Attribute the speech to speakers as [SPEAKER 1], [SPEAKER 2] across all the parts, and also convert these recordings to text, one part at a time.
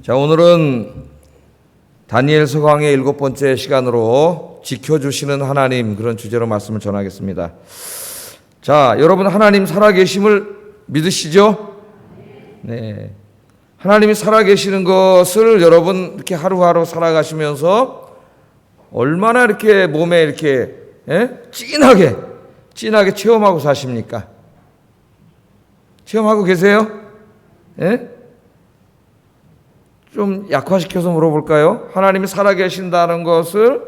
[SPEAKER 1] 자, 오늘은 다니엘 서강의 7번째 시간으로 지켜주시는 하나님, 그런 주제로 말씀을 전하겠습니다. 자, 여러분 하나님 살아계심을 믿으시죠? 네. 하나님이 살아계시는 것을 여러분 이렇게 하루하루 살아가시면서 얼마나 이렇게 몸에 이렇게 찐하게 체험하고 사십니까? 체험하고 계세요? 좀 약화시켜서 물어볼까요? 하나님이 살아계신다는 것을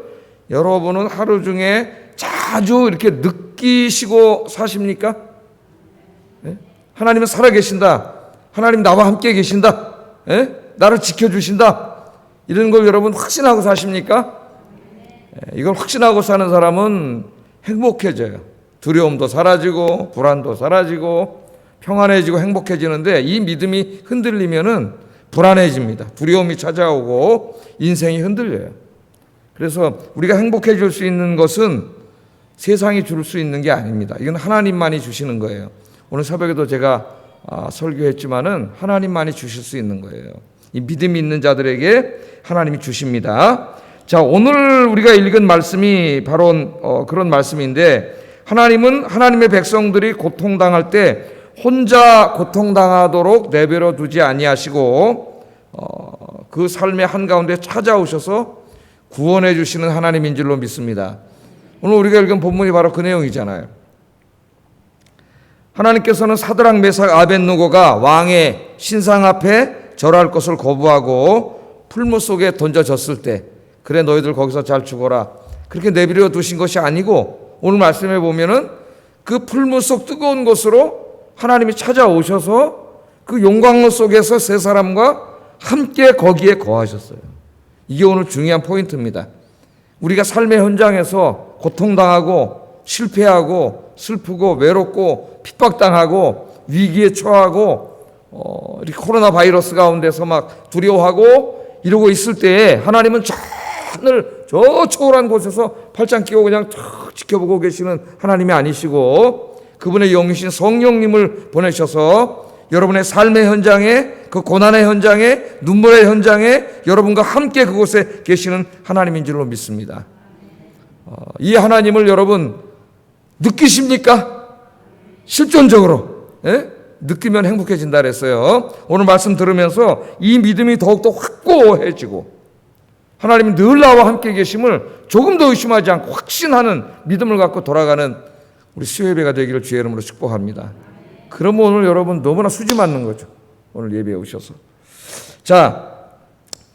[SPEAKER 1] 여러분은 하루 중에 자주 이렇게 느끼시고 사십니까? 하나님은 살아계신다. 하나님 나와 함께 계신다. 나를 지켜주신다. 이런 걸 여러분 확신하고 사십니까? 이걸 확신하고 사는 사람은 행복해져요. 두려움도 사라지고 불안도 사라지고 평안해지고 행복해지는데, 이 믿음이 흔들리면은 불안해집니다. 두려움이 찾아오고 인생이 흔들려요. 그래서 우리가 행복해질 수 있는 것은 세상이 줄 수 있는 게 아닙니다. 이건 하나님만이 주시는 거예요. 오늘 새벽에도 제가 설교했지만은 하나님만이 주실 수 있는 거예요. 이 믿음이 있는 자들에게 하나님이 주십니다. 자, 오늘 우리가 읽은 말씀이 바로 그런 말씀인데, 하나님은 하나님의 백성들이 고통당할 때 혼자 고통당하도록 내버려 두지 아니하시고 그 삶의 한가운데 찾아오셔서 구원해 주시는 하나님인 줄로 믿습니다. 오늘 우리가 읽은 본문이 바로 그 내용이잖아요. 하나님께서는 사드락 메삭 아벳느고가 왕의 신상 앞에 절할 것을 거부하고 풀무 속에 던져졌을 때, 그래 너희들 거기서 잘 죽어라, 그렇게 내버려 두신 것이 아니고, 오늘 말씀해 보면은 그 풀무 속 뜨거운 곳으로 하나님이 찾아오셔서 그 용광로 속에서 세 사람과 함께 거기에 거하셨어요. 이게 오늘 중요한 포인트입니다. 우리가 삶의 현장에서 고통당하고 실패하고 슬프고 외롭고 핍박당하고 위기에 처하고 이렇게 코로나 바이러스 가운데서 막 두려워하고 이러고 있을 때에 하나님은 저 하늘 저 초월한 곳에서 팔짱 끼고 그냥 탁 지켜보고 계시는 하나님이 아니시고, 그분의 영이신 성령님을 보내셔서 여러분의 삶의 현장에, 그 고난의 현장에, 눈물의 현장에 여러분과 함께 그곳에 계시는 하나님인 줄로 믿습니다. 이 하나님을 여러분 느끼십니까? 실존적으로 느끼면 행복해진다 그랬어요. 오늘 말씀 들으면서 이 믿음이 더욱더 확고해지고, 하나님은 늘 나와 함께 계심을 조금 더 의심하지 않고 확신하는 믿음을 갖고 돌아가는 우리 수요예배가 되기를 주의 이름으로 축복합니다. 그러면 오늘 여러분 너무나 수지 맞는 거죠. 오늘 예배에 오셔서. 자,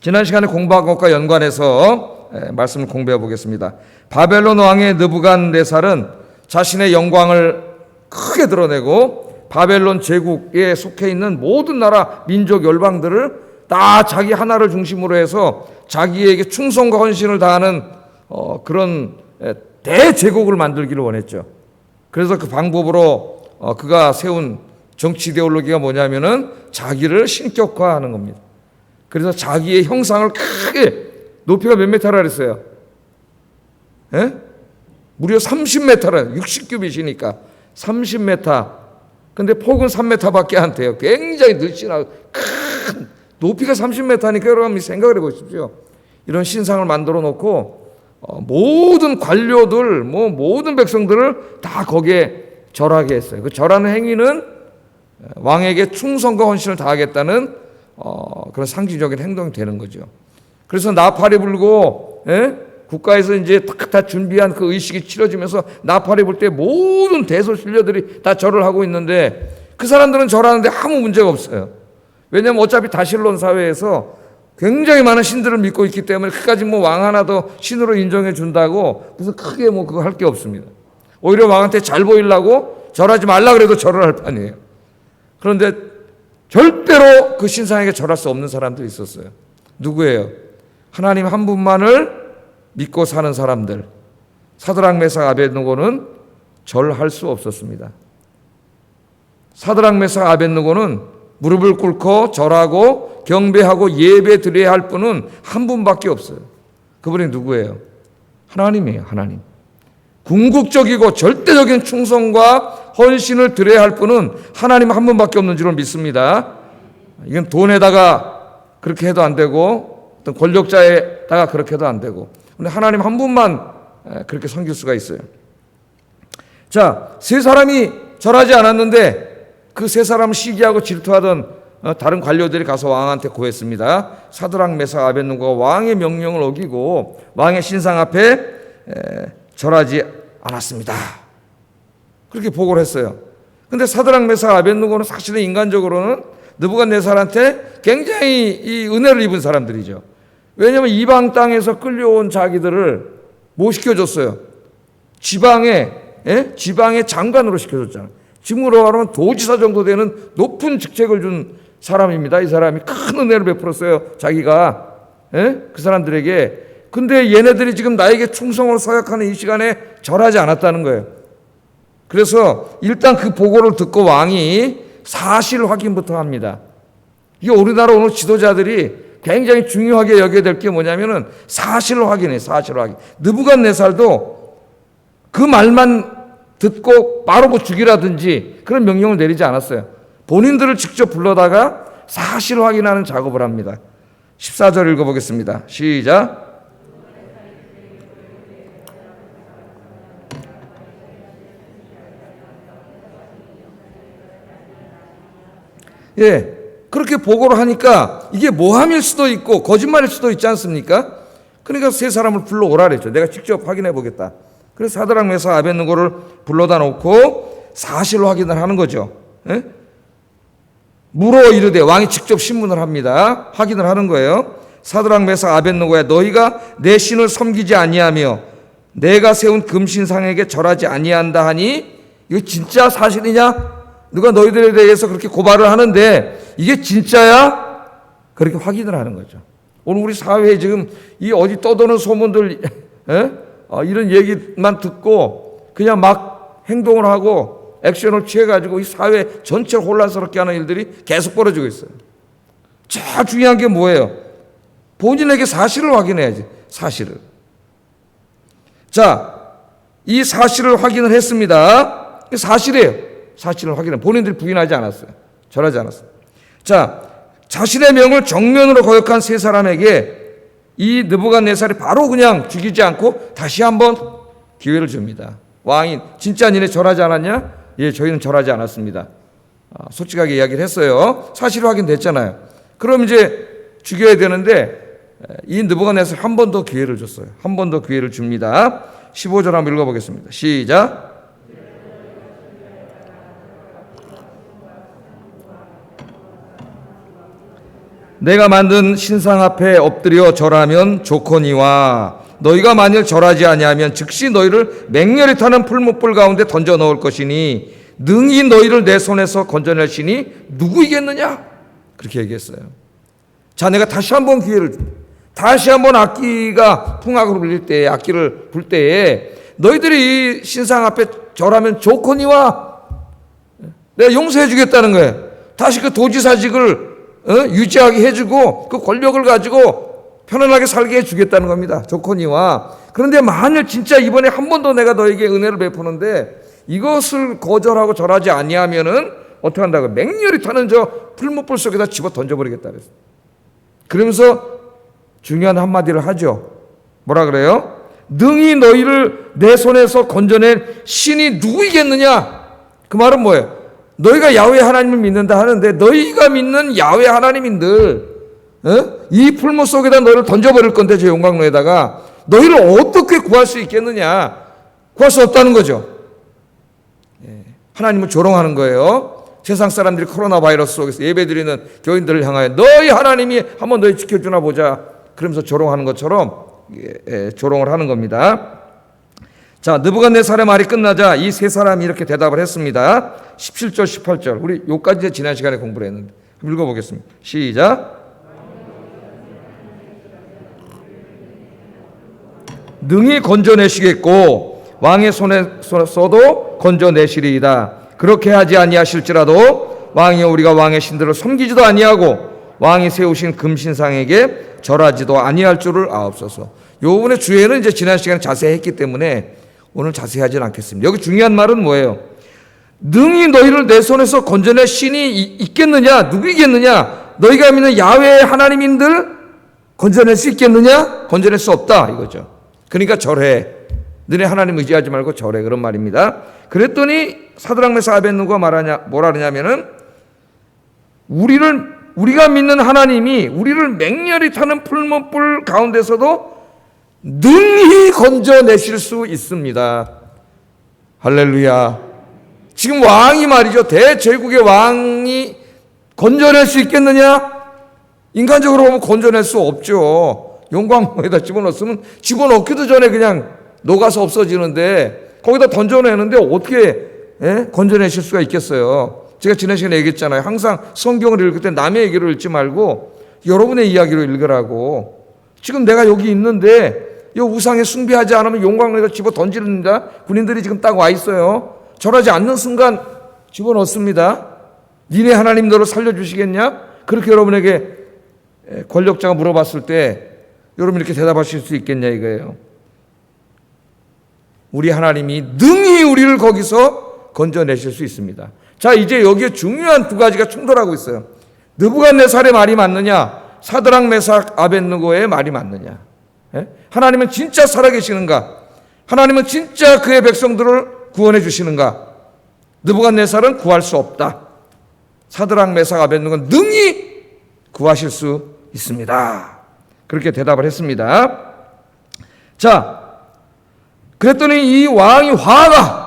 [SPEAKER 1] 지난 시간에 공부한 것과 연관해서 말씀을 공부해 보겠습니다. 바벨론 왕의 느부갓네살은 자신의 영광을 크게 드러내고 바벨론 제국에 속해 있는 모든 나라, 민족, 열방들을 다 자기 하나를 중심으로 해서 자기에게 충성과 헌신을 다하는 그런 대제국을 만들기를 원했죠. 그래서 그 방법으로 그가 세운 정치 이데올로기가 뭐냐면은 자기를 신격화하는 겁니다. 그래서 자기의 형상을 크게, 높이가 몇 미터라 그랬어요? 무려 30m라, 60규빗이니까 30m. 근데 폭은 3m밖에 안 돼요. 굉장히 늘씬하고 큰, 높이가 30m니까 여러분 생각을 해보십시오. 이런 신상을 만들어 놓고 모든 관료들, 모든 백성들을 다 거기에 절하게 했어요. 그 절하는 행위는 왕에게 충성과 헌신을 다하겠다는 그런 상징적인 행동이 되는 거죠. 그래서 나팔이 불고, 국가에서 이제 다 준비한 그 의식이 치러지면서 나팔이 불 때 모든 대소신료들이 다 절을 하고 있는데, 그 사람들은 절하는데 아무 문제가 없어요. 왜냐하면 어차피 다실론 사회에서 굉장히 많은 신들을 믿고 있기 때문에 그까지 왕 하나 더 신으로 인정해 준다고 무슨 크게 그거 할 게 없습니다. 오히려 왕한테 잘 보이려고 절하지 말라 그래도 절을 할 판이에요. 그런데 절대로 그 신상에게 절할 수 없는 사람들이 있었어요. 누구예요? 하나님 한 분만을 믿고 사는 사람들. 사드락 메삭 아벳느고는 절할 수 없었습니다. 사드락 메삭 아벳느고는 무릎을 꿇고 절하고 경배하고 예배 드려야 할 분은 한 분밖에 없어요. 그분이 누구예요? 하나님이에요. 하나님. 궁극적이고 절대적인 충성과 헌신을 드려야 할 분은 하나님 한 분밖에 없는 줄을 믿습니다. 이건 돈에다가 그렇게 해도 안 되고 어떤 권력자에다가 그렇게 해도 안 되고, 근데 하나님 한 분만 그렇게 섬길 수가 있어요. 자, 세 사람이 절하지 않았는데 그 세 사람을 시기하고 질투하던 다른 관료들이 가서 왕한테 고했습니다. 사드락 메삭 아벳느고가 왕의 명령을 어기고 왕의 신상 앞에 절하지 않았습니다. 그렇게 보고를 했어요. 근데 사드락 메삭 아벳느고는 사실은 인간적으로는 느부갓네살한테 굉장히 이 은혜를 입은 사람들이죠. 왜냐하면 이방 땅에서 끌려온 자기들을 뭐 시켜줬어요? 지방의 장관으로 시켜줬잖아요. 지금으로 말하면 도지사 정도 되는 높은 직책을 준 사람입니다. 이 사람이 큰 은혜를 베풀었어요. 자기가 그 사람들에게. 근데 얘네들이 지금 나에게 충성을 서약하는 이 시간에 절하지 않았다는 거예요. 그래서 일단 그 보고를 듣고 왕이 사실 확인부터 합니다. 이게 우리나라 오늘 지도자들이 굉장히 중요하게 여겨야 될 게 뭐냐면은 사실을 확인해. 사실을 확인. 느부갓네살도 그 말만 듣고 바로 뭐 죽이라든지 그런 명령을 내리지 않았어요. 본인들을 직접 불러다가 사실 확인하는 작업을 합니다. 14절 읽어보겠습니다. 시작. 예, 그렇게 보고를 하니까 이게 모함일 수도 있고 거짓말일 수도 있지 않습니까? 그러니까 세 사람을 불러오라 그랬죠. 내가 직접 확인해 보겠다. 그래서 사드락 메삭 아벳느고를 불러다 놓고 사실 확인을 하는 거죠. 예? 물어 이르되, 왕이 직접 신문을 합니다. 확인을 하는 거예요. 사드락 메삭 아벳느고야, 너희가 내 신을 섬기지 아니하며 내가 세운 금신상에게 절하지 아니한다 하니 이거 진짜 사실이냐? 누가 너희들에 대해서 그렇게 고발을 하는데 이게 진짜야? 그렇게 확인을 하는 거죠. 오늘 우리 사회에 지금 이 어디 떠도는 소문들, 이런 얘기만 듣고 그냥 막 행동을 하고 액션을 취해가지고 이 사회 전체를 혼란스럽게 하는 일들이 계속 벌어지고 있어요. 제일 중요한 게 뭐예요? 본인에게 사실을 확인해야지. 사실을. 자, 이 사실을 확인을 했습니다. 사실이에요. 사실을 확인해. 본인들이 부인하지 않았어요. 절하지 않았어요. 자, 자신의 명을 정면으로 거역한 세 사람에게 이 느부갓네살이 바로 그냥 죽이지 않고 다시 한번 기회를 줍니다. 왕이 진짜 니네 절하지 않았냐? 예, 저희는 절하지 않았습니다. 솔직하게 이야기를 했어요. 사실 확인됐잖아요. 그럼 이제 죽여야 되는데 이 느부갓네살 한 번 더 기회를 줬어요. 한 번 더 기회를 줍니다. 15절 한번 읽어보겠습니다. 시작. 내가 만든 신상 앞에 엎드려 절하면 좋거니와 너희가 만일 절하지 아니하면 즉시 너희를 맹렬히 타는 풀무불 가운데 던져 넣을 것이니 능히 너희를 내 손에서 건져낼 신이 누구이겠느냐? 그렇게 얘기했어요. 자, 내가 다시 한번 기회를 줍니다. 다시 한번 악기가 풍악으로 불릴 때에, 악기를 불 때에 너희들이 이 신상 앞에 절하면 좋거니와 내가 용서해 주겠다는 거예요. 다시 그 도지사직을 유지하게 해주고 그 권력을 가지고 편안하게 살게 해주겠다는 겁니다. 좋거니와. 그런데 만일 진짜 이번에 한 번 더 내가 너에게 은혜를 베푸는데 이것을 거절하고 절하지 아니하면은 어떻게 한다고? 맹렬히 타는 저 풀무불 속에다 집어 던져버리겠다 그랬어요. 그러면서 중요한 한마디를 하죠. 뭐라 그래요? 능히 너희를 내 손에서 건져낼 신이 누구이겠느냐? 그 말은 뭐예요? 너희가 야훼 하나님을 믿는다 하는데 너희가 믿는 야훼 하나님인들 이 풀무 속에다 너희를 던져버릴 건데 저 용광로에다가 너희를 어떻게 구할 수 있겠느냐? 구할 수 없다는 거죠. 하나님을 조롱하는 거예요. 세상 사람들이 코로나 바이러스 속에서 예배드리는 교인들을 향하여 너희 하나님이 한번 너희 지켜주나 보자 그러면서 조롱하는 것처럼 조롱을 하는 겁니다. 자, 느부갓네살의 말이 끝나자 이 세 사람이 이렇게 대답을 했습니다. 17절 18절 우리 요까지 지난 시간에 공부를 했는데 읽어보겠습니다. 시작. 능히 건져내시겠고 왕의 손에 써도 건져내시리이다. 그렇게 하지 아니하실지라도 왕이여 우리가 왕의 신들을 섬기지도 아니하고 왕이 세우신 금신상에게 절하지도 아니할 줄을 아옵소서. 요 부분의 주제는 이제 지난 시간에 자세히 했기 때문에 오늘 자세히 하진 않겠습니다. 여기 중요한 말은 뭐예요? 능히 너희를 내 손에서 건져낼 신이 있겠느냐? 누구이겠느냐? 너희가 믿는 야훼 하나님인들 건져낼 수 있겠느냐? 건져낼 수 없다 이거죠. 그러니까 절해. 너네 하나님 의지하지 말고 절해. 그런 말입니다. 그랬더니 사드락 메삭 아벳느고가 뭐라 그러냐면은 우리가 믿는 하나님이 우리를 맹렬히 타는 풀무불 가운데서도 능히 건져내실 수 있습니다. 할렐루야. 지금 왕이 말이죠. 대제국의 왕이 건져낼 수 있겠느냐? 인간적으로 보면 건져낼 수 없죠. 용광로에다 집어넣었으면 집어넣기도 전에 그냥 녹아서 없어지는데 거기다 던져내는데 어떻게 건져내실 수가 있겠어요? 제가 지난 시간에 얘기했잖아요. 항상 성경을 읽을 때 남의 얘기를 읽지 말고 여러분의 이야기로 읽으라고. 지금 내가 여기 있는데 이 우상에 숭배하지 않으면 용광로에다 집어 던지는다. 군인들이 지금 딱 와 있어요. 절하지 않는 순간 집어넣습니다. 니네 하나님 너를 살려주시겠냐? 그렇게 여러분에게 권력자가 물어봤을 때 여러분 이렇게 대답하실 수 있겠냐 이거예요. 우리 하나님이 능히 우리를 거기서 건져내실 수 있습니다. 자, 이제 여기에 중요한 두 가지가 충돌하고 있어요. 느부갓네살의 말이 맞느냐? 사드락 메삭 아벳느고의 말이 맞느냐? 하나님은 진짜 살아계시는가? 하나님은 진짜 그의 백성들을 구원해 주시는가? 느부갓네살은 구할 수 없다. 사드락 메삭 아벳느고는 능히 구하실 수 있습니다. 그렇게 대답을 했습니다. 자, 그랬더니 이 왕이 화가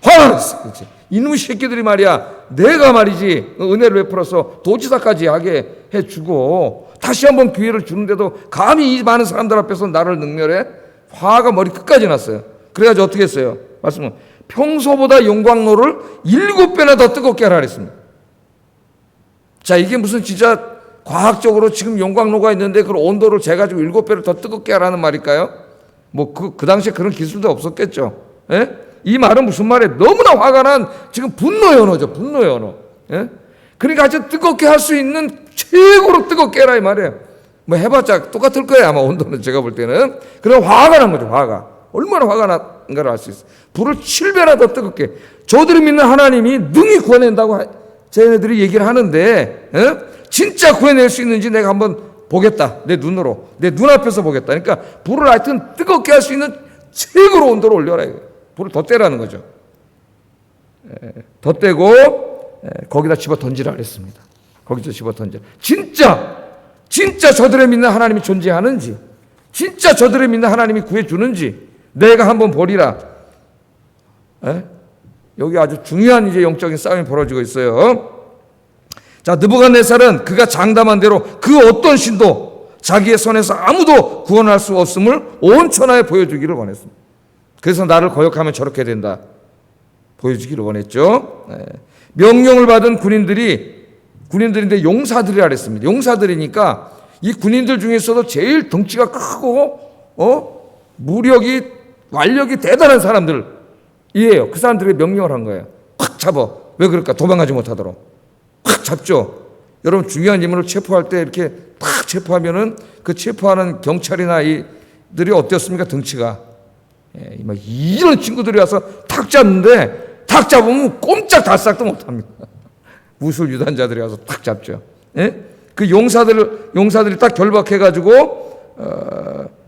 [SPEAKER 1] 났어. 그렇지? 이놈의 새끼들이 말이야, 내가 말이지 은혜를 베풀어서 도지사까지 하게 해주고 다시 한번 기회를 주는데도 감히 이 많은 사람들 앞에서 나를 능멸해? 화가 머리 끝까지 났어요. 그래가지고 어떻게 했어요? 말씀은 평소보다 용광로를 7배나 더 뜨겁게 하라 그랬습니다. 자, 이게 무슨 진짜 과학적으로 지금 용광로가 있는데 그 온도를 재가지고 7배를 더 뜨겁게 하라는 말일까요? 뭐 그 당시에 그런 기술도 없었겠죠. 이 말은 무슨 말이에요? 너무나 화가 난 지금 분노의 언어죠. 분노의 언어. 그러니까 아주 뜨겁게 할 수 있는 최고로 뜨겁게 해라 이 말이에요. 뭐 해봤자 똑같을 거예요. 아마 온도는 제가 볼 때는. 그럼 화가 난 거죠. 화가. 얼마나 화가 난가를 알 수 있어요. 불을 7배나 더 뜨겁게. 저들이 믿는 하나님이 능히 구해낸다고 쟤네들이 얘기를 하는데 진짜 구해낼 수 있는지 내가 한번 보겠다. 내 눈으로. 내 눈앞에서 보겠다. 그러니까 불을 하여튼 뜨겁게 할 수 있는 최고로 온도를 올려라. 불을 덧대라는 거죠. 덧대고 거기다 집어 던지라 그랬습니다. 거기서 집어 던져. 진짜 저들의 믿는 하나님이 존재하는지, 진짜 저들의 믿는 하나님이 구해주는지 내가 한번 보리라. 여기 아주 중요한 이제 영적인 싸움이 벌어지고 있어요. 자, 느부갓네살은 그가 장담한 대로 그 어떤 신도 자기의 손에서 아무도 구원할 수 없음을 온 천하에 보여주기를 원했습니다. 그래서 나를 거역하면 저렇게 된다. 보여주기를 원했죠. 명령을 받은 군인들인데 용사들이라 그랬습니다. 용사들이니까 이 군인들 중에서도 제일 덩치가 크고 무력이 완력이 대단한 사람들이에요. 그 사람들이 명령을 한 거예요. 확 잡아. 왜 그럴까? 도망가지 못하도록. 확 잡죠. 여러분 중요한 인물을 체포할 때 이렇게 탁 체포하면은 그 체포하는 경찰이나 이들이 어땠습니까? 덩치가. 이런 친구들이 와서 탁 잡는데 탁 잡으면 꼼짝달싹도 못합니다. 무술 유단자들이 와서 탁 잡죠. 그 용사들이 딱 결박해가지고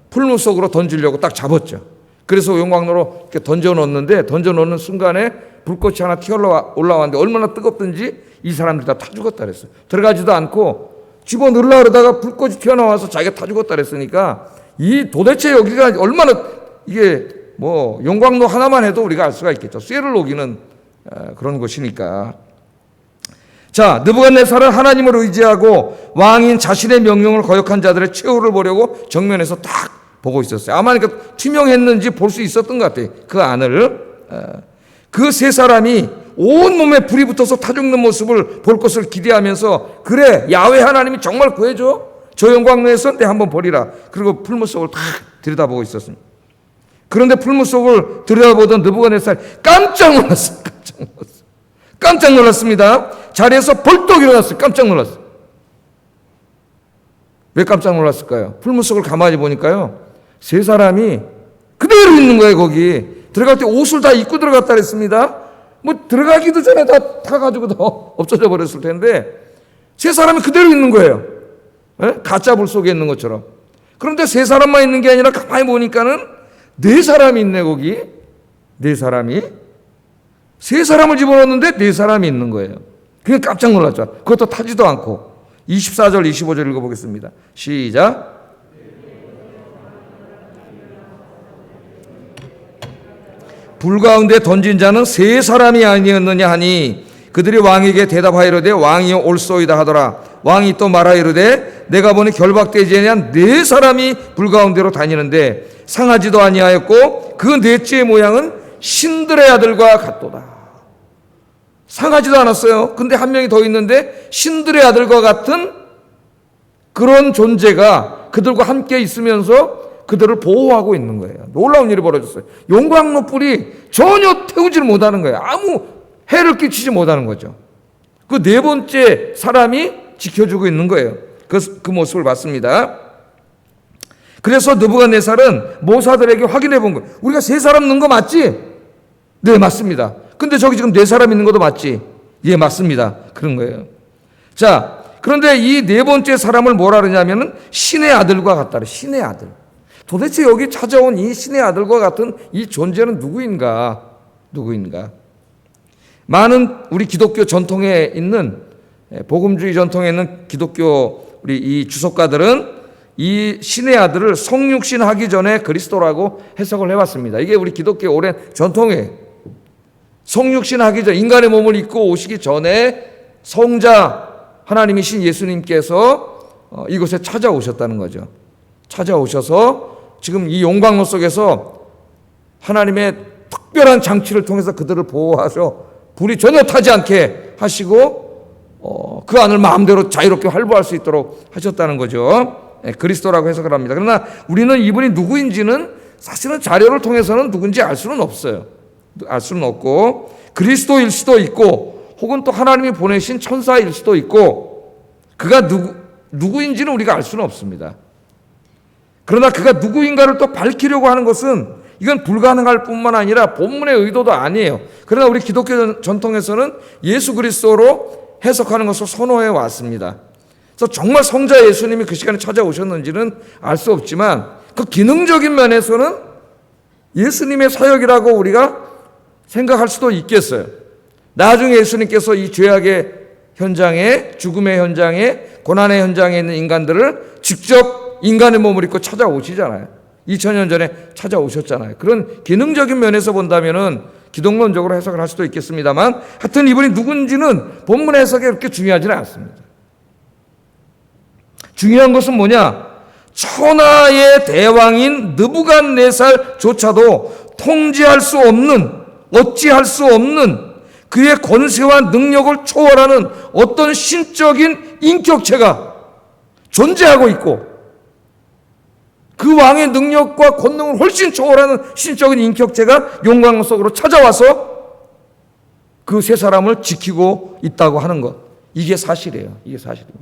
[SPEAKER 1] 풀무 속으로 던지려고 딱 잡았죠. 그래서 용광로로 이렇게 던져놓는 순간에 불꽃이 하나 올라왔는데 얼마나 뜨겁든지 이 사람들이 다 타 죽었다 그랬어요. 들어가지도 않고 집어넣으려고 그러다가 불꽃이 튀어나와서 자기가 타 죽었다 그랬으니까 이 도대체 여기가 얼마나 이게 뭐 용광로 하나만 해도 우리가 알 수가 있겠죠. 쇠를 녹이는 그런 곳이니까. 자, 느부갓네살은 하나님을 의지하고 왕인 자신의 명령을 거역한 자들의 최후를 보려고 정면에서 딱 보고 있었어요. 아마 그러니까 투명했는지 볼 수 있었던 것 같아요. 그 안을. 그 세 사람이 온몸에 불이 붙어서 타 죽는 모습을 볼 것을 기대하면서 그래 야훼 하나님이 정말 구해줘. 저 용광로에서 내 한번 보리라. 그리고 풀무 속을 딱 들여다보고 있었습니다. 그런데 풀무 속을 들여다보던 느부갓네살 깜짝 놀랐습니다. 자리에서 벌떡 일어났어요. 깜짝 놀랐어요. 왜 깜짝 놀랐을까요? 풀무 속을 가만히 보니까요. 세 사람이 그대로 있는 거예요. 거기. 들어갈 때 옷을 다 입고 들어갔다 그랬습니다. 뭐 들어가기도 전에 다 타가지고 더 없어져 버렸을 텐데 세 사람이 그대로 있는 거예요. 예? 가짜 불 속에 있는 것처럼. 그런데 세 사람만 있는 게 아니라 가만히 보니까는 네 사람이 있네, 거기. 네 사람이. 세 사람을 집어넣었는데 네 사람이 있는 거예요. 그냥 깜짝 놀랐죠. 그것도 타지도 않고. 24절, 25절 읽어보겠습니다. 시작. 불 가운데 던진 자는 세 사람이 아니었느냐 하니 그들이 왕에게 대답하이르되 왕이여 옳소이다 하더라. 왕이 또 말하이르되 내가 보니 결박되지 아니한 네 사람이 불 가운데로 다니는데 상하지도 아니하였고 그 넷째의 모양은 신들의 아들과 같도다. 상하지도 않았어요. 근데 한 명이 더 있는데 신들의 아들과 같은 그런 존재가 그들과 함께 있으면서 그들을 보호하고 있는 거예요. 놀라운 일이 벌어졌어요. 용광로 불이 전혀 태우지를 못하는 거예요. 아무 해를 끼치지 못하는 거죠. 그 네 번째 사람이 지켜주고 있는 거예요. 그 모습을 봤습니다. 그래서 느부갓네살은 모사들에게 확인해 본 거예요. 우리가 세 사람 넣은 거 맞지? 네, 맞습니다. 근데 저기 지금 네 사람 있는 것도 맞지? 예, 맞습니다. 그런 거예요. 자, 그런데 이 네 번째 사람을 뭐라 그러냐면은 신의 아들과 같다. 신의 아들. 도대체 여기 찾아온 이 신의 아들과 같은 이 존재는 누구인가? 많은 우리 기독교 전통에 있는, 복음주의 전통에 있는 기독교 우리 이 주석가들은 이 신의 아들을 성육신 하기 전에 그리스도라고 해석을 해왔습니다. 이게 우리 기독교의 오랜 전통이에요. 성육신 하기 전, 인간의 몸을 입고 오시기 전에 성자 하나님이신 예수님께서 이곳에 찾아오셨다는 거죠. 찾아오셔서 지금 이 용광로 속에서 하나님의 특별한 장치를 통해서 그들을 보호하셔 불이 전혀 타지 않게 하시고 그 안을 마음대로 자유롭게 활보할 수 있도록 하셨다는 거죠. 그리스도라고 해석을 합니다. 그러나 우리는 이분이 누구인지는 사실은 자료를 통해서는 누군지 알 수는 없어요. 알 수는 없고 그리스도일 수도 있고 혹은 또 하나님이 보내신 천사일 수도 있고 그가 누구인지는 우리가 알 수는 없습니다. 그러나 그가 누구인가를 또 밝히려고 하는 것은 이건 불가능할 뿐만 아니라 본문의 의도도 아니에요. 그러나 우리 기독교 전통에서는 예수 그리스도로 해석하는 것을 선호해 왔습니다. 그래서 정말 성자 예수님이 그 시간에 찾아오셨는지는 알 수 없지만 그 기능적인 면에서는 예수님의 사역이라고 우리가 생각할 수도 있겠어요. 나중에 예수님께서 이 죄악의 현장에, 죽음의 현장에, 고난의 현장에 있는 인간들을 직접 인간의 몸을 입고 찾아오시잖아요. 2000년 전에 찾아오셨잖아요. 그런 기능적인 면에서 본다면은 기독론적으로 해석을 할 수도 있겠습니다만 하여튼 이분이 누군지는 본문 해석에 그렇게 중요하지는 않습니다. 중요한 것은 뭐냐? 천하의 대왕인 느부갓네살조차도 통제할 수 없는, 어찌할 수 없는 그의 권세와 능력을 초월하는 어떤 신적인 인격체가 존재하고 있고 그 왕의 능력과 권능을 훨씬 초월하는 신적인 인격체가 용광로 속으로 찾아와서 그 세 사람을 지키고 있다고 하는 것. 이게 사실이에요. 이게 사실입니다.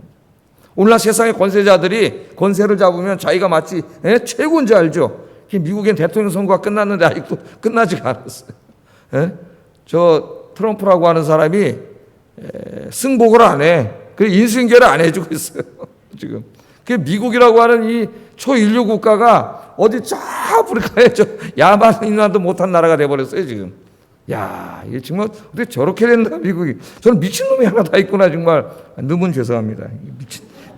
[SPEAKER 1] 오늘날 세상의 권세자들이 권세를 잡으면 자기가 마치 최고인 줄 알죠. 미국엔 대통령 선거가 끝났는데 아직도 끝나지가 않았어요. 저 트럼프라고 하는 사람이 승복을 안 해. 그 인수인계를 안 해주고 있어요. 지금. 그 미국이라고 하는 이 초인류 국가가 어디 저 아프리카에 저 야만 인간도 못한 나라가 돼버렸어요 지금. 야, 이게 정말 어떻게 저렇게 된다 미국이. 저는 미친 놈이 하나 다 있구나 정말. 놈은 죄송합니다.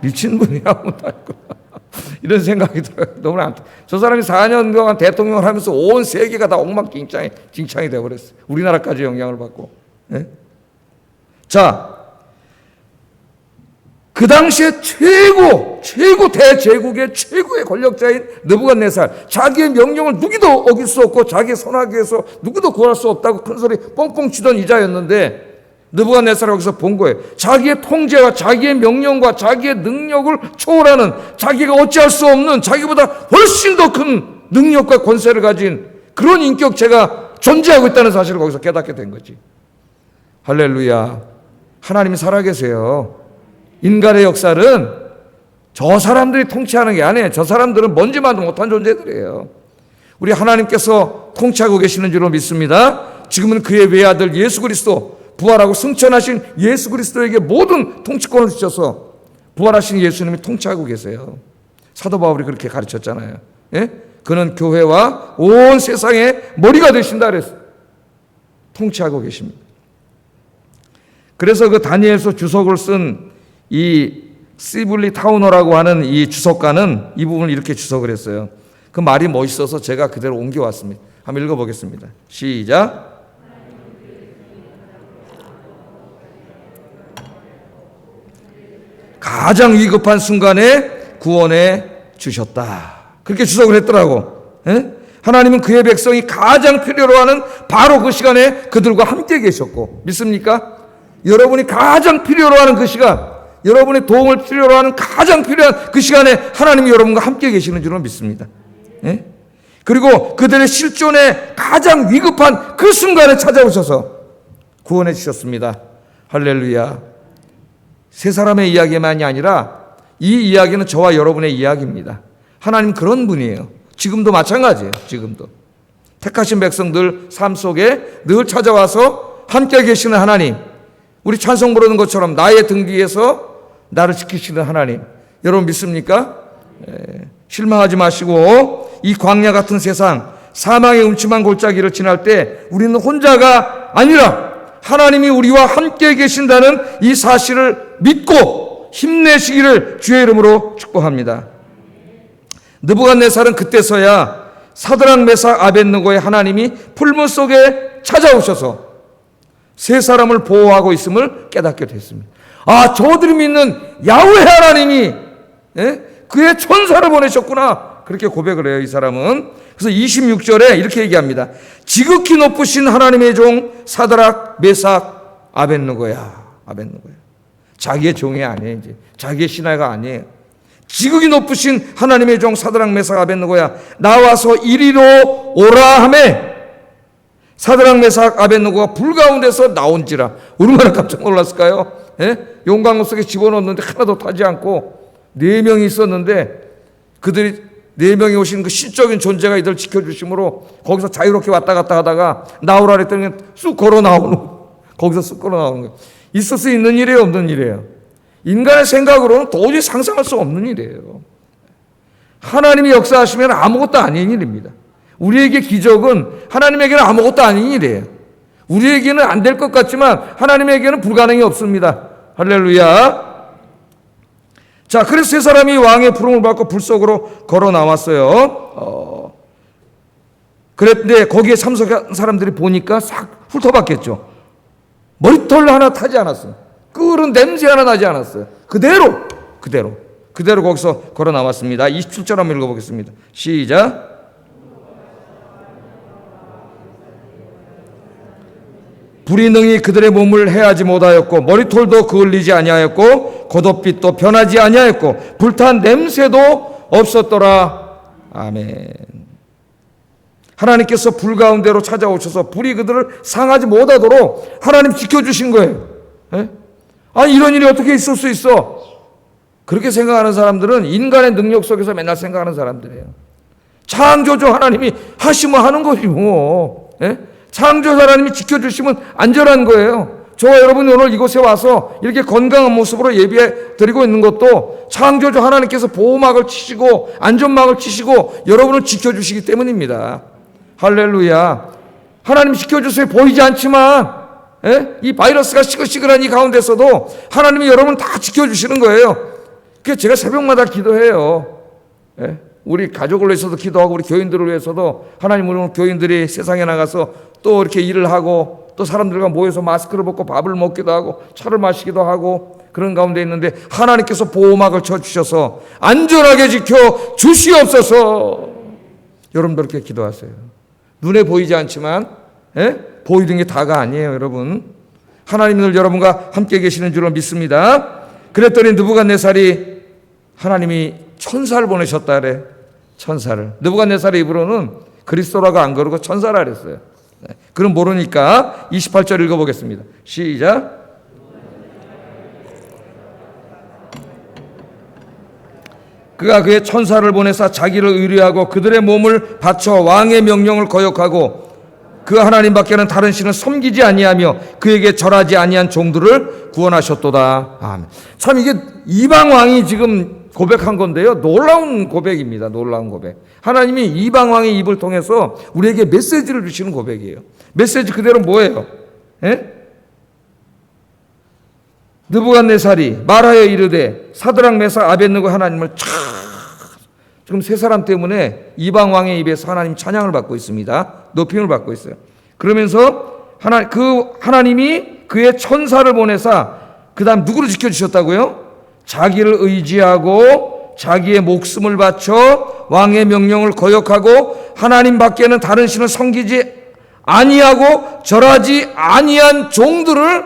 [SPEAKER 1] 미친 분이 하나 다 있구나. 이런 생각이 들어요. 너무 안. 저 사람이 4년 동안 대통령을 하면서 온 세계가 다 엉망진창이 돼버렸어요. 우리나라까지 영향을 받고. 네? 자. 그 당시에 최고 대제국의 최고의 권력자인 느부갓네살, 자기의 명령을 누구도 어길 수 없고 자기의 선하게해서 누구도 구할 수 없다고 큰 소리 뻥뻥 치던 이자였는데 느부갓네살을 여기서 본 거예요. 자기의 통제와 자기의 명령과 자기의 능력을 초월하는, 자기가 어찌할 수 없는, 자기보다 훨씬 더 큰 능력과 권세를 가진 그런 인격체가 존재하고 있다는 사실을 거기서 깨닫게 된 거지. 할렐루야. 하나님이 살아계세요. 인간의 역사는 저 사람들이 통치하는 게 아니에요. 저 사람들은 뭔지만도 못한 존재들이에요. 우리 하나님께서 통치하고 계시는 줄로 믿습니다. 지금은 그의 외아들 예수 그리스도, 부활하고 승천하신 예수 그리스도에게 모든 통치권을 주셔서 부활하신 예수님이 통치하고 계세요. 사도 바울이 그렇게 가르쳤잖아요. 예? 그는 교회와 온 세상의 머리가 되신다 그랬어요. 통치하고 계십니다. 그래서 그 다니엘서 주석을 쓴 이 시블리 타우너라고 하는 이 주석가는 이 부분을 이렇게 주석을 했어요. 그 말이 멋있어서 제가 그대로 옮겨왔습니다. 한번 읽어보겠습니다. 시작. 가장 위급한 순간에 구원해 주셨다. 그렇게 주석을 했더라고. 예? 하나님은 그의 백성이 가장 필요로 하는 바로 그 시간에 그들과 함께 계셨고, 믿습니까? 여러분이 가장 필요로 하는 그 시간, 여러분의 도움을 필요로 하는 가장 필요한 그 시간에 하나님이 여러분과 함께 계시는 줄은 믿습니다. 예? 그리고 그들의 실존에 가장 위급한 그 순간에 찾아오셔서 구원해 주셨습니다. 할렐루야. 세 사람의 이야기만이 아니라 이 이야기는 저와 여러분의 이야기입니다. 하나님 그런 분이에요. 지금도 마찬가지예요. 지금도 택하신 백성들 삶 속에 늘 찾아와서 함께 계시는 하나님, 우리 찬송 부르는 것처럼 나의 등 뒤에서 나를 지키시는 하나님, 여러분 믿습니까? 실망하지 마시고 이 광야 같은 세상, 사망의 음침한 골짜기를 지날 때 우리는 혼자가 아니라 하나님이 우리와 함께 계신다는 이 사실을 믿고 힘내시기를 주의 이름으로 축복합니다. 느부갓네살은 그때서야 사드락 메삭 아벳느고의 하나님이 풀무 속에 찾아오셔서 세 사람을 보호하고 있음을 깨닫게 됐습니다. 아, 저들이 믿는 야훼 하나님이 그의 천사를 보내셨구나. 그렇게 고백을 해요, 이 사람은. 그래서 26절에 이렇게 얘기합니다. 지극히 높으신 하나님의 종 사드락 메삭 아벳느고야. 아벳느고야. 자기의 종이 아니에요. 이제 자기의 신하가 아니에요. 지극히 높으신 하나님의 종 사드락 메삭 아벳느고야, 나와서 이리로 오라 하매 사드락 메삭 아벳느고가 불 가운데서 나온지라. 얼마나 깜짝 놀랐을까요? 용광로 속에 집어넣었는데 하나도 타지 않고 4명이 있었는데 그들이 4명이 오신 그 신적인 존재가 이들 지켜주심으로 거기서 자유롭게 왔다 갔다 하다가 나오라 그랬더니 쑥 걸어 나오는, 거기서 쑥 걸어 나오는 거예요. 있을 수 있는 일이에요, 없는 일이에요? 인간의 생각으로는 도저히 상상할 수 없는 일이에요. 하나님이 역사하시면 아무것도 아닌 일입니다. 우리에게 기적은 하나님에게는 아무것도 아닌 일이에요. 우리에게는 안 될 것 같지만 하나님에게는 불가능이 없습니다. 할렐루야. 자, 그래서 세 사람이 왕의 부름을 받고 불 속으로 걸어 나왔어요. 그랬는데 거기에 참석한 사람들이 보니까 싹 훑어봤겠죠. 머리털 하나 타지 않았어요. 끓은 냄새 하나 나지 않았어요. 그대로 거기서 걸어 나왔습니다. 27절 한번 읽어보겠습니다. 시작. 불이 능히 그들의 몸을 해하지 못하였고 머리털도 그을리지 아니하였고 겉옷빛도 변하지 아니하였고 불탄 냄새도 없었더라. 아멘. 하나님께서 불 가운데로 찾아오셔서 불이 그들을 상하지 못하도록 하나님 지켜주신 거예요. 아니, 이런 일이 어떻게 있을 수 있어? 그렇게 생각하는 사람들은 인간의 능력 속에서 맨날 생각하는 사람들이에요. 창조주 하나님이 하시면 하는 거지 뭐. 창조주 하나님이 지켜주시면 안전한 거예요. 저와 여러분이 오늘 이곳에 와서 이렇게 건강한 모습으로 예배 드리고 있는 것도 창조주 하나님께서 보호막을 치시고 안전막을 치시고 여러분을 지켜주시기 때문입니다. 할렐루야. 하나님 지켜주세요. 보이지 않지만 이 바이러스가 시끌시끌한 이 가운데서도 하나님이 여러분을 다 지켜주시는 거예요. 그래서 제가 새벽마다 기도해요. 우리 가족을 위해서도 기도하고 우리 교인들을 위해서도 하나님, 우리 교인들이 세상에 나가서 또 이렇게 일을 하고 또 사람들과 모여서 마스크를 벗고 밥을 먹기도 하고 차를 마시기도 하고 그런 가운데 있는데 하나님께서 보호막을 쳐주셔서 안전하게 지켜 주시옵소서. 여러분들 그렇게 기도하세요. 눈에 보이지 않지만 보이는 게 다가 아니에요. 여러분, 하나님은 늘 여러분과 함께 계시는 줄로 믿습니다. 그랬더니 느부갓네살이 하나님이 천사를 보내셨다 그래. 천사를. 느부갓네살의 입으로는 그리스도라고 안 그러고 천사라 그랬어요. 그럼 모르니까 28절 읽어보겠습니다. 시작. 그가 그의 천사를 보내사 자기를 의뢰하고 그들의 몸을 바쳐 왕의 명령을 거역하고 그 하나님밖에는 다른 신을 섬기지 아니하며 그에게 절하지 아니한 종들을 구원하셨도다. 아멘. 참 이게 이방 왕이 지금 고백한 건데요. 놀라운 고백입니다. 놀라운 고백. 하나님이 이방 왕의 입을 통해서 우리에게 메시지를 주시는 고백이에요. 메시지 그대로 뭐예요? 예? 느부갓네살이 말하여 이르되 사드락 메삭 아벳느고 하나님을 지금 세 사람 때문에 이방 왕의 입에서 하나님 찬양을 받고 있습니다. 높임을 받고 있어요. 그러면서 하나님이 그의 천사를 보내사 그 다음 누구를 지켜주셨다고요? 자기를 의지하고 자기의 목숨을 바쳐 왕의 명령을 거역하고 하나님 밖에는 다른 신을 섬기지 아니하고 절하지 아니한 종들을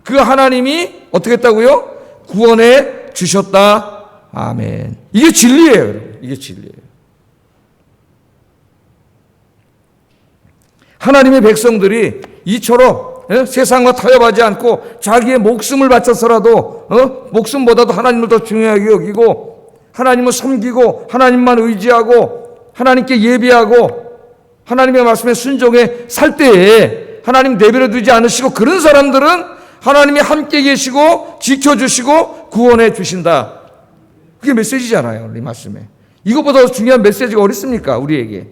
[SPEAKER 1] 그 하나님이 어떻게 했다고요? 구원해 주셨다. 아멘. 이게 진리예요, 여러분. 이게 진리예요. 하나님의 백성들이 이처럼 세상과 타협하지 않고 자기의 목숨을 바쳐서라도 목숨보다도 하나님을 더 중요하게 여기고 하나님을 섬기고 하나님만 의지하고 하나님께 예비하고 하나님의 말씀에 순종해 살 때에 하나님 내버려 두지 않으시고 그런 사람들은 하나님이 함께 계시고 지켜주시고 구원해 주신다. 그게 메시지잖아요. 이 말씀에. 이것보다 중요한 메시지가 어디 있습니까? 우리에게.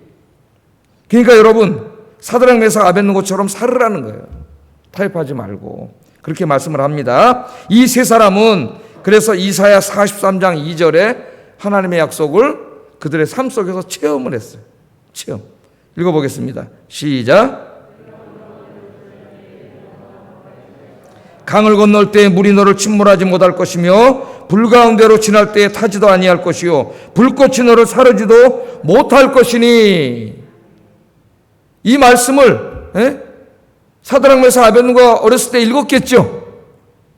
[SPEAKER 1] 그러니까 여러분 사드락 메삭 아벳느고처럼 살으라는 거예요. 타협하지 말고 그렇게 말씀을 합니다. 이 세 사람은 그래서 이사야 43장 2절에 하나님의 약속을 그들의 삶 속에서 체험을 했어요. 체험. 읽어보겠습니다. 시작. 강을 건널 때에 물이 너를 침몰하지 못할 것이며 불 가운데로 지날 때에 타지도 아니할 것이요 불꽃이 너를 사르지도 못할 것이니. 이 말씀을 사드락 메삭 아벳느고가 어렸을 때 읽었겠죠.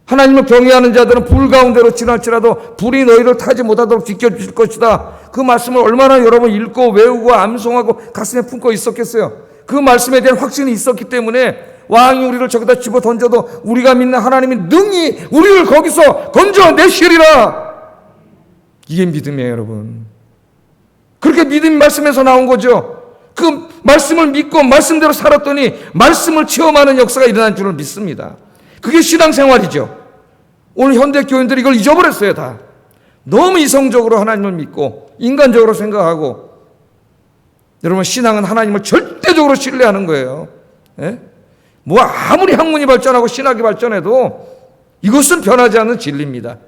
[SPEAKER 1] 하나님을 경외하는 자들은 불 가운데로 지날지라도 불이 너희를 타지 못하도록 지켜주실 것이다. 그 말씀을 얼마나 여러분 읽고 외우고 암송하고 가슴에 품고 있었겠어요. 그 말씀에 대한 확신이 있었기 때문에 왕이 우리를 저기다 집어 던져도 우리가 믿는 하나님이 능히 우리를 거기서 건져내시리라. 이게 믿음이에요, 여러분. 그렇게 믿음 말씀에서 나온 거죠. 그 말씀을 믿고 말씀대로 살았더니 말씀을 체험하는 역사가 일어난 줄을 믿습니다. 그게 신앙생활이죠. 오늘 현대 교인들이 이걸 잊어버렸어요. 다 너무 이성적으로 하나님을 믿고 인간적으로 생각하고. 여러분 신앙은 하나님을 절대적으로 신뢰하는 거예요. 뭐 아무리 학문이 발전하고 신학이 발전해도 이것은 변하지 않는 진리입니다.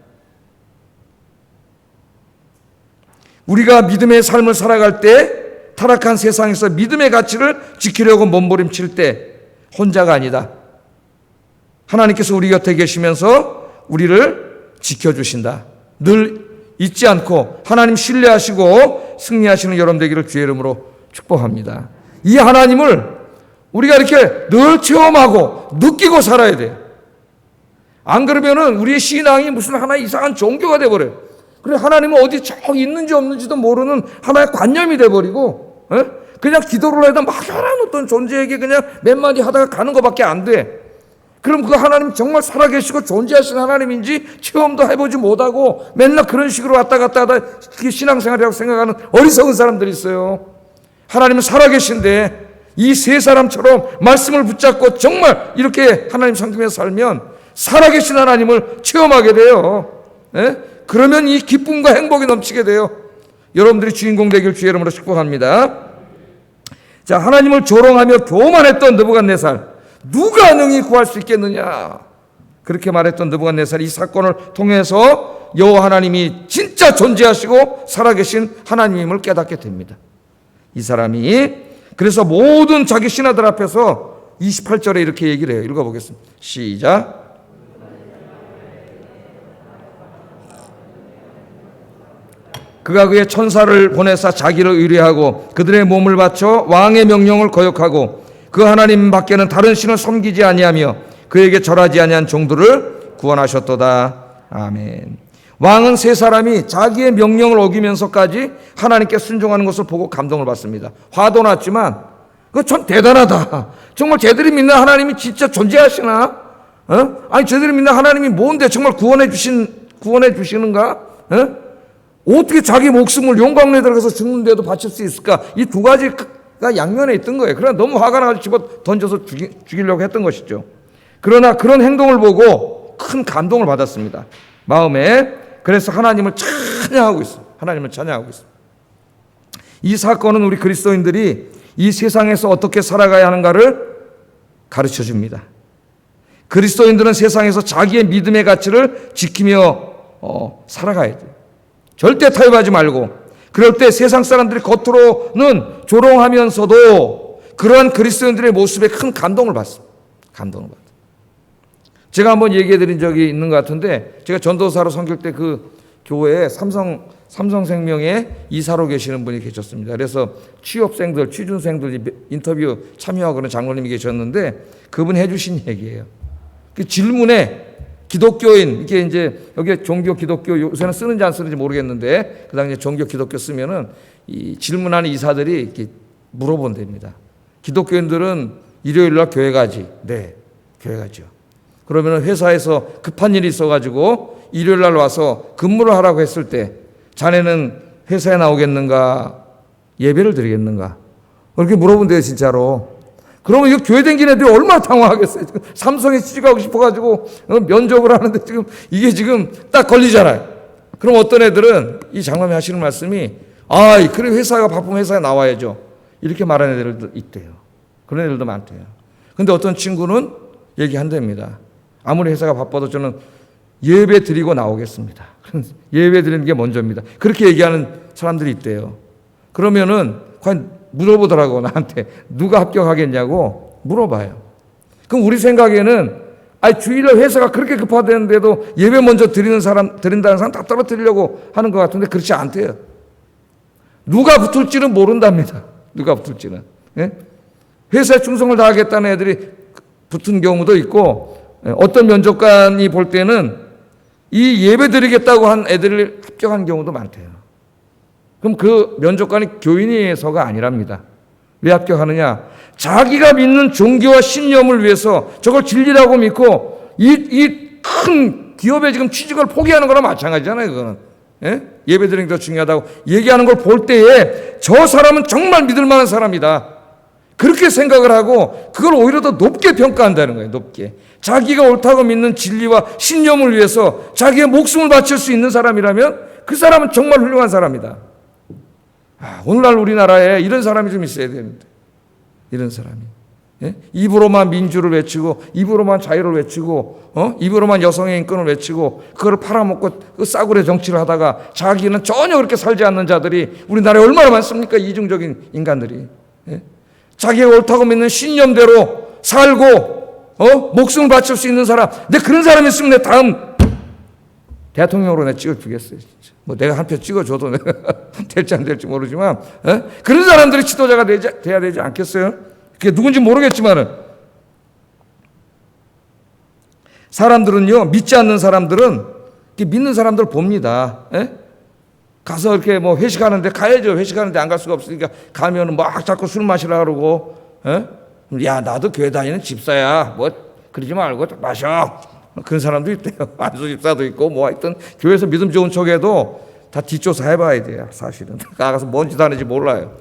[SPEAKER 1] 우리가 믿음의 삶을 살아갈 때 타락한 세상에서 믿음의 가치를 지키려고 몸부림칠 때 혼자가 아니다. 하나님께서 우리 곁에 계시면서 우리를 지켜주신다. 늘 잊지 않고 하나님 신뢰하시고 승리하시는 여러분 되기를 주의 이름으로 축복합니다. 이 하나님을 우리가 이렇게 늘 체험하고 느끼고 살아야 돼요. 안 그러면은 우리의 신앙이 무슨 하나의 이상한 종교가 돼버려요. 그래 하나님은 어디 저기 있는지 없는지도 모르는 하나의 관념이 돼버리고 그냥 기도를 해도 막연한 어떤 존재에게 그냥 몇 마디 하다가 가는 것밖에 안 돼. 그럼 그 하나님 정말 살아계시고 존재하시는 하나님인지 체험도 해보지 못하고 맨날 그런 식으로 왔다 갔다 하다 신앙생활이라고 생각하는 어리석은 사람들이 있어요. 하나님은 살아계신데 이 세 사람처럼 말씀을 붙잡고 정말 이렇게 하나님 섬기면서 살면 살아계신 하나님을 체험하게 돼요. 그러면 이 기쁨과 행복이 넘치게 돼요. 여러분들이 주인공 되길 주의 이름으로 축복합니다. 자, 하나님을 조롱하며 교만했던 느부갓네살, 누가 능히 구할 수 있겠느냐? 그렇게 말했던 느부갓네살이 이 사건을 통해서 여호와 하나님이 진짜 존재하시고 살아계신 하나님임을 깨닫게 됩니다. 이 사람이 그래서 모든 자기 신하들 앞에서 28절에 이렇게 얘기를 해요. 읽어보겠습니다. 시작. 그가 그의 천사를 보내사 자기를 의뢰하고 그들의 몸을 바쳐 왕의 명령을 거역하고 그 하나님 밖에는 다른 신을 섬기지 아니하며 그에게 절하지 아니한 종들을 구원하셨도다. 아멘. 왕은 세 사람이 자기의 명령을 어기면서까지 하나님께 순종하는 것을 보고 감동을 받습니다. 화도 났지만 그거 참 대단하다. 정말 쟤들이 믿는 하나님이 진짜 존재하시나? 아니 쟤들이 믿는 하나님이 뭔데 정말 구원해 주시는가? 어떻게 자기 목숨을 용광로에 들어가서 죽는데도 바칠 수 있을까? 이 두 가지가 양면에 있던 거예요. 그러나 너무 화가 나서 집어 던져서 죽이려고 했던 것이죠. 그러나 그런 행동을 보고 큰 감동을 받았습니다. 마음에. 그래서 하나님을 찬양하고 있어요. 하나님을 찬양하고 있어요. 이 사건은 우리 그리스도인들이 이 세상에서 어떻게 살아가야 하는가를 가르쳐 줍니다. 그리스도인들은 세상에서 자기의 믿음의 가치를 지키며 살아가야 돼요. 절대 타협하지 말고. 그럴 때 세상 사람들이 겉으로는 조롱하면서도 그러한 그리스도인들의 모습에 큰 감동을 받습니다. 감동을 받아요. 제가 한번 얘기해 드린 적이 있는 것 같은데, 제가 전도사로 섬길 때 그 교회에 삼성생명에 이사로 계시는 분이 계셨습니다. 그래서 취업생들, 취준생들 인터뷰 참여하고는 장로님이 계셨는데, 그분이 해주신 얘기예요. 그 질문에 기독교인, 이게 이제 여기에 종교 기독교 요새는 쓰는지 안 쓰는지 모르겠는데, 그 당시에 종교 기독교 쓰면은 이 질문하는 이사들이 이렇게 물어본답니다. 기독교인들은 일요일 날 교회 가지? 네, 교회 가죠. 그러면 회사에서 급한 일이 있어가지고 일요일 날 와서 근무를 하라고 했을 때 자네는 회사에 나오겠는가? 예배를 드리겠는가? 그렇게 물어본대요, 진짜로. 그러면 이거 교회 댕긴 애들이 얼마나 당황하겠어요. 지금 삼성에 취직하고 싶어가지고 면접을 하는데 지금 이게 지금 딱 걸리잖아요. 그럼 어떤 애들은 이 장로님이 하시는 말씀이, 그래 회사가 바쁘면 회사에 나와야죠. 이렇게 말하는 애들도 있대요. 그런 애들도 많대요. 근데 어떤 친구는 얘기한답니다. 아무리 회사가 바빠도 저는 예배 드리고 나오겠습니다. 예배 드리는 게 먼저입니다. 그렇게 얘기하는 사람들이 있대요. 그러면은 과연 물어보더라고, 나한테. 누가 합격하겠냐고 물어봐요. 그럼 우리 생각에는 주일날 회사가 그렇게 급하다는데도 예배 먼저 드린다는 사람 다 떨어뜨리려고 하는 것 같은데 그렇지 않대요. 누가 붙을지는 모른답니다. 누가 붙을지는. 예? 회사에 충성을 다하겠다는 애들이 붙은 경우도 있고, 어떤 면접관이 볼 때는 이 예배 드리겠다고 한 애들을 합격한 경우도 많대요. 그럼 그 면접관이 교인이어서가 아니랍니다. 왜 합격하느냐? 자기가 믿는 종교와 신념을 위해서 저걸 진리라고 믿고 이 큰 기업에 지금 취직을 포기하는 거랑 마찬가지잖아요. 그거는. 예배 드리는 게 더 중요하다고 얘기하는 걸 볼 때에 저 사람은 정말 믿을 만한 사람이다. 그렇게 생각을 하고 그걸 오히려 더 높게 평가한다는 거예요. 높게. 자기가 옳다고 믿는 진리와 신념을 위해서 자기의 목숨을 바칠 수 있는 사람이라면 그 사람은 정말 훌륭한 사람이다. 오늘날 우리나라에 이런 사람이 좀 있어야 되는데, 이런 사람이. 입으로만 민주를 외치고, 입으로만 자유를 외치고, 입으로만 여성의 인권을 외치고, 그걸 팔아먹고 그 싸구려 정치를 하다가 자기는 전혀 그렇게 살지 않는 자들이 우리나라에 얼마나 많습니까? 이중적인 인간들이. 자기가 옳다고 믿는 신념대로 살고, 목숨을 바칠 수 있는 사람. 근데 그런 사람이 있으면 내 다음 대통령으로 내가 찍어주겠어요. 진짜. 뭐 내가 한 표 찍어줘도 내가 될지 안 될지 모르지만, 그런 사람들이 지도자가 돼야 되지 않겠어요? 그게 누군지 모르겠지만은. 사람들은요, 믿지 않는 사람들은 믿는 사람들 봅니다. 가서 이렇게 뭐 회식하는데 가야죠. 회식하는데 안 갈 수가 없으니까 가면은 막 자꾸 술 마시라 그러고, 야, 나도 교회 다니는 집사야. 뭐 그러지 말고 마셔. 그런 사람도 있대요. 안수 집사도 있고, 뭐 하여튼 교회에서 믿음 좋은 척해도 다 뒷조사 해봐야 돼요. 사실은 나가서 뭔 짓 하는지 몰라요.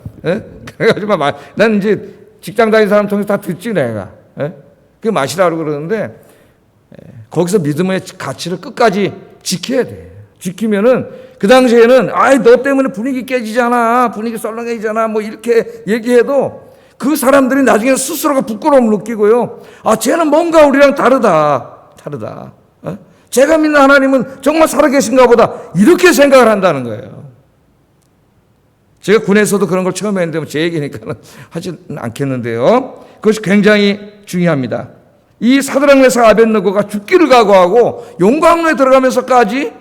[SPEAKER 1] 그래가지고 난 이제 직장 다니는 사람 통해서 다 듣지 내가. 그 마시라고 그러는데 거기서 믿음의 가치를 끝까지 지켜야 돼. 지키면은 그 당시에는 너 때문에 분위기 깨지잖아, 분위기 썰렁해지잖아, 뭐 이렇게 얘기해도 그 사람들이 나중에 스스로가 부끄러움을 느끼고요. 쟤는 뭔가 우리랑 다르다. 제가 믿는 하나님은 정말 살아계신가 보다. 이렇게 생각을 한다는 거예요. 제가 군에서도 그런 걸 처음 했는데 제 얘기니까는 하지 않겠는데요. 그것이 굉장히 중요합니다. 이 사드락 메삭 아벳느고가 죽기를 각오하고 용광로에 들어가면서까지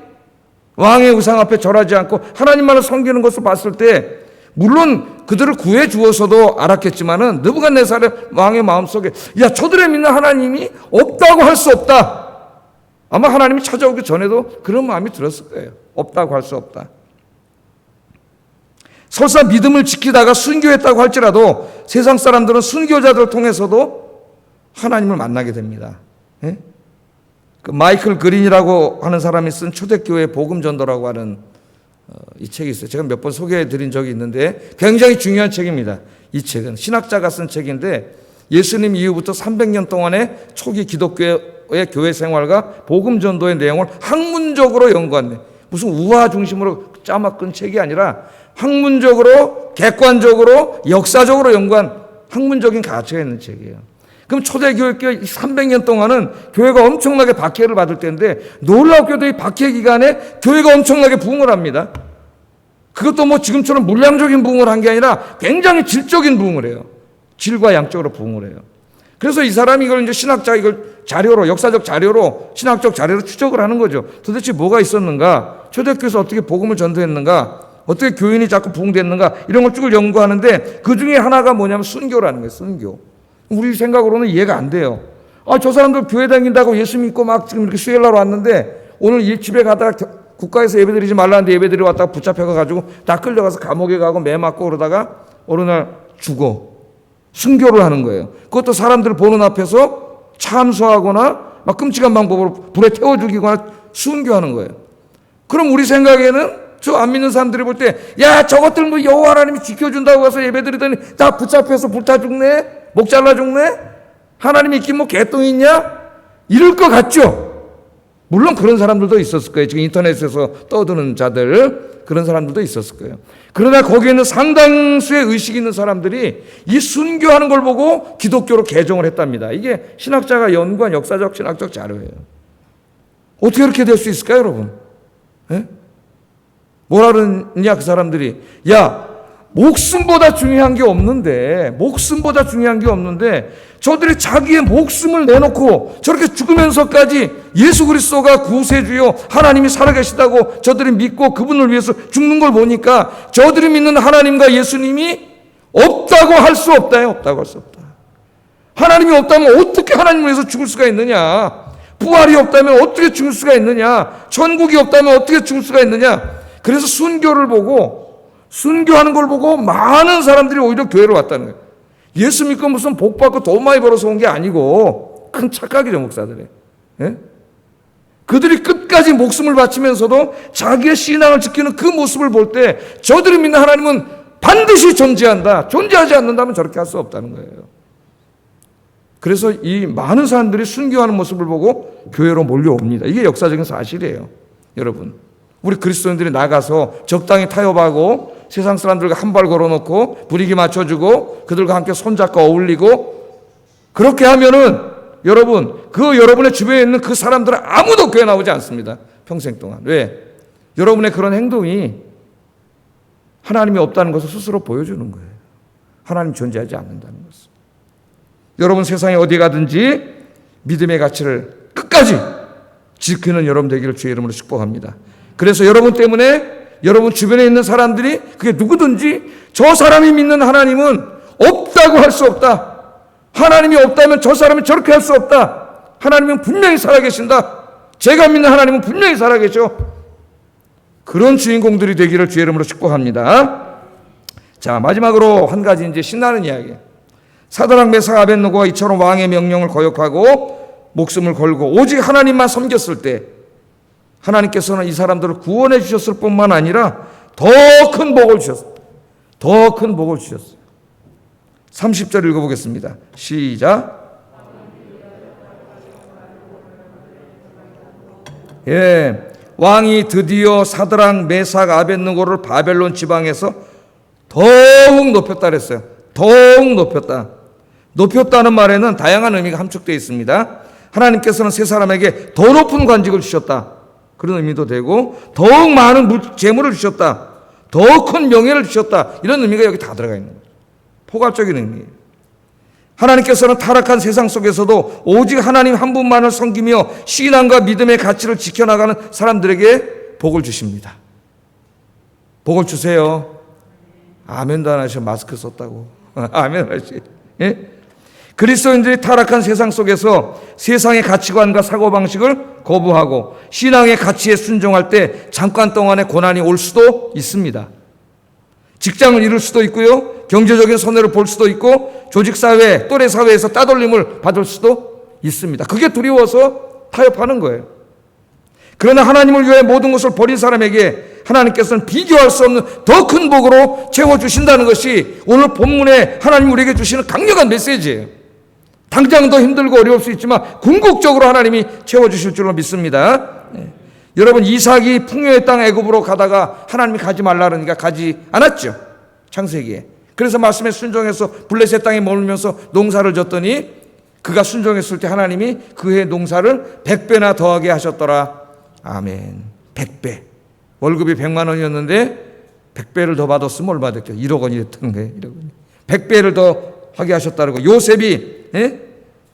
[SPEAKER 1] 왕의 우상 앞에 절하지 않고 하나님만을 섬기는 것을 봤을 때, 물론 그들을 구해 주어서도 알았겠지만은 느부갓네살의 왕의 마음속에 저들의 믿는 하나님이 없다고 할 수 없다. 아마 하나님이 찾아오기 전에도 그런 마음이 들었을 거예요. 없다고 할 수 없다. 설사 믿음을 지키다가 순교했다고 할지라도 세상 사람들은 순교자들을 통해서도 하나님을 만나게 됩니다. 그 마이클 그린이라고 하는 사람이 쓴 초대교회 복음전도라고 하는 이 책이 있어요. 제가 몇 번 소개해 드린 적이 있는데 굉장히 중요한 책입니다. 이 책은 신학자가 쓴 책인데 예수님 이후부터 300년 동안의 초기 기독교의 교회 생활과 복음 전도의 내용을 학문적으로 연구한, 무슨 우화 중심으로 짜맞은 책이 아니라 학문적으로 객관적으로 역사적으로 연구한 학문적인 가치가 있는 책이에요. 그럼 초대교회 300년 동안은 교회가 엄청나게 박해를 받을 때인데 놀랍게도 이 박해 기간에 교회가 엄청나게 부흥을 합니다. 그것도 뭐 지금처럼 물량적인 부흥을 한 게 아니라 굉장히 질적인 부흥을 해요. 질과 양적으로 부흥을 해요. 그래서 이 사람이 이걸 이제 신학자 이걸 자료로, 역사적 자료로, 신학적 자료로 추적을 하는 거죠. 도대체 뭐가 있었는가? 초대교회에서 어떻게 복음을 전도했는가? 어떻게 교인이 자꾸 부흥됐는가? 이런 걸 쭉 연구하는데 그 중에 하나가 뭐냐면 순교라는 거예요. 순교. 우리 생각으로는 이해가 안 돼요. 저 사람들 교회 다닌다고 예수 믿고 막 지금 이렇게 수요일날 왔는데 오늘 집에 가다가 국가에서 예배드리지 말라는데 예배드리러 왔다가 붙잡혀가지고 다 끌려가서 감옥에 가고 매 맞고 그러다가 어느 날 죽어. 순교를 하는 거예요. 그것도 사람들 보는 앞에서 참수하거나 막 끔찍한 방법으로 불에 태워 죽이거나 순교하는 거예요. 그럼 우리 생각에는 저 안 믿는 사람들이 볼 때, 야, 저것들 뭐 여호와 하나님이 지켜준다고 가서 예배드리더니 다 붙잡혀서 불타 죽네? 목 잘라 죽네? 하나님이 있긴 뭐 개똥이 있냐? 이럴 것 같죠? 물론 그런 사람들도 있었을 거예요. 지금 인터넷에서 떠드는 자들, 그런 사람들도 있었을 거예요. 그러나 거기에는 상당수의 의식이 있는 사람들이 이 순교하는 걸 보고 기독교로 개종을 했답니다. 이게 신학자가 연구한 역사적 신학적 자료예요. 어떻게 그렇게 될 수 있을까요, 여러분? 예? 뭐라 그러냐, 그 사람들이. 야, 목숨보다 중요한 게 없는데, 저들이 자기의 목숨을 내놓고 저렇게 죽으면서까지 예수 그리스도가 구세주요 하나님이 살아계시다고 저들이 믿고 그분을 위해서 죽는 걸 보니까 저들이 믿는 하나님과 예수님이 없다고 할 수 없다요. 없다고 할 수 없다. 하나님이 없다면 어떻게 하나님을 위해서 죽을 수가 있느냐? 부활이 없다면 어떻게 죽을 수가 있느냐? 천국이 없다면 어떻게 죽을 수가 있느냐? 그래서 순교하는 걸 보고 많은 사람들이 오히려 교회로 왔다는 거예요. 예수 믿고 무슨 복 받고 돈 많이 벌어서 온 게 아니고 큰 착각이죠, 목사들이. 예? 그들이 끝까지 목숨을 바치면서도 자기의 신앙을 지키는 그 모습을 볼 때 저들이 믿는 하나님은 반드시 존재한다. 존재하지 않는다면 저렇게 할 수 없다는 거예요. 그래서 이 많은 사람들이 순교하는 모습을 보고 교회로 몰려옵니다. 이게 역사적인 사실이에요. 여러분, 우리 그리스도인들이 나가서 적당히 타협하고 세상 사람들과 한 발 걸어놓고 분위기 맞춰주고 그들과 함께 손잡고 어울리고 그렇게 하면은 여러분, 그 여러분의 주변에 있는 그 사람들은 아무도 교회 나오지 않습니다. 평생 동안. 왜? 여러분의 그런 행동이 하나님이 없다는 것을 스스로 보여주는 거예요. 하나님 존재하지 않는다는 것을. 여러분 세상에 어디 가든지 믿음의 가치를 끝까지 지키는 여러분 되기를 주의 이름으로 축복합니다. 그래서 여러분 때문에 여러분 주변에 있는 사람들이 그게 누구든지 저 사람이 믿는 하나님은 없다고 할 수 없다. 하나님이 없다면 저 사람이 저렇게 할 수 없다. 하나님은 분명히 살아계신다. 제가 믿는 하나님은 분명히 살아계셔. 그런 주인공들이 되기를 주의 이름으로 축복합니다. 자, 마지막으로 한 가지 이제 신나는 이야기. 사드락 메삭 아벳느고가 이처럼 왕의 명령을 거역하고 목숨을 걸고 오직 하나님만 섬겼을 때 하나님께서는 이 사람들을 구원해 주셨을 뿐만 아니라 더 큰 복을 주셨어요. 더 큰 복을 주셨어요. 30절 읽어보겠습니다. 시작. 예, 왕이 드디어 사드락 메삭 아벳느고를 바벨론 지방에서 더욱 높였다 그랬어요. 더욱 높였다. 높였다는 말에는 다양한 의미가 함축되어 있습니다. 하나님께서는 세 사람에게 더 높은 관직을 주셨다. 그런 의미도 되고 더욱 많은 재물을 주셨다. 더 큰 명예를 주셨다. 이런 의미가 여기 다 들어가 있는 거예요. 포괄적인 의미예요. 하나님께서는 타락한 세상 속에서도 오직 하나님 한 분만을 섬기며 신앙과 믿음의 가치를 지켜나가는 사람들에게 복을 주십니다. 복을 주세요. 아멘도 안 하셔. 마스크 썼다고. 아멘 하시. 예? 그리스도인들이 타락한 세상 속에서 세상의 가치관과 사고방식을 거부하고 신앙의 가치에 순종할 때 잠깐 동안의 고난이 올 수도 있습니다. 직장을 잃을 수도 있고요. 경제적인 손해를 볼 수도 있고 조직사회, 또래사회에서 따돌림을 받을 수도 있습니다. 그게 두려워서 타협하는 거예요. 그러나 하나님을 위해 모든 것을 버린 사람에게 하나님께서는 비교할 수 없는 더 큰 복으로 채워주신다는 것이 오늘 본문에 하나님 우리에게 주시는 강력한 메시지예요. 당장 더 힘들고 어려울 수 있지만 궁극적으로 하나님이 채워주실 줄로 믿습니다. 여러분, 이삭이 풍요의 땅 애굽으로 가다가 하나님이 가지 말라 그러니까 가지 않았죠. 창세기에. 그래서 말씀에 순종해서 블레셋 땅에 머물면서 농사를 졌더니 그가 순종했을 때 하나님이 그의 농사를 100배나 더하게 하셨더라. 아멘. 100배. 월급이 100만 원이었는데 100배를 더 받았으면 얼마 됐죠? 1억 원이 됐던 거예요. 1억 원이. 100배를 더 하게 하셨다는 거. 요셉이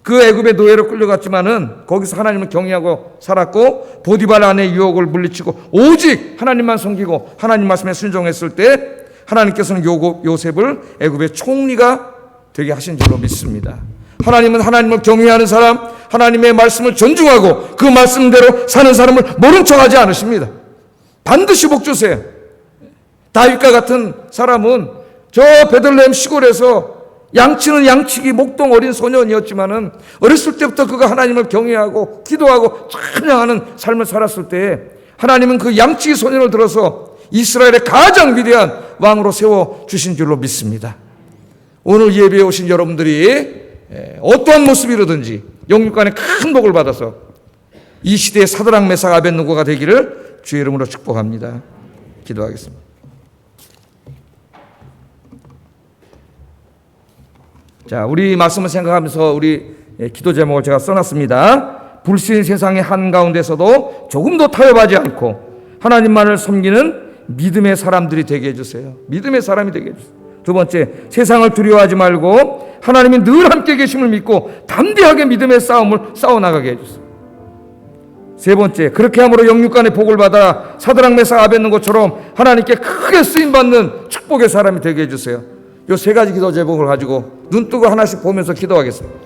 [SPEAKER 1] 그 애굽의 노예로 끌려갔지만은 거기서 하나님을 경외하고 살았고 보디발 아내의 유혹을 물리치고 오직 하나님만 섬기고 하나님 말씀에 순종했을 때 하나님께서는 요셉을 애굽의 총리가 되게 하신 줄로 믿습니다. 하나님은 하나님을 경외하는 사람, 하나님의 말씀을 존중하고 그 말씀대로 사는 사람을 모른 척하지 않으십니다. 반드시 복 주세요. 다윗과 같은 사람은 저 베들레헴 시골에서 양치는 양치기 목동 어린 소년이었지만은 어렸을 때부터 그가 하나님을 경외하고 기도하고 찬양하는 삶을 살았을 때 하나님은 그 양치기 소년을 들어서 이스라엘의 가장 위대한 왕으로 세워주신 줄로 믿습니다. 오늘 예배에 오신 여러분들이 어떠한 모습이라든지 영육간에 큰 복을 받아서 이 시대의 사드락 메삭 아벳느고가 되기를 주의 이름으로 축복합니다. 기도하겠습니다. 자, 우리 말씀을 생각하면서 우리 기도 제목을 제가 써놨습니다. 불신 세상의 한가운데서도 조금도 타협하지 않고 하나님만을 섬기는 믿음의 사람들이 되게 해주세요. 믿음의 사람이 되게 해주세요. 두 번째, 세상을 두려워하지 말고 하나님이 늘 함께 계심을 믿고 담대하게 믿음의 싸움을 싸워나가게 해주세요. 세 번째, 그렇게 함으로 영육간의 복을 받아 사드락 메삭 아벳느고처럼 하나님께 크게 쓰임받는 축복의 사람이 되게 해주세요. 이 세 가지 기도 제목을 가지고 눈 뜨고 하나씩 보면서 기도하겠습니다.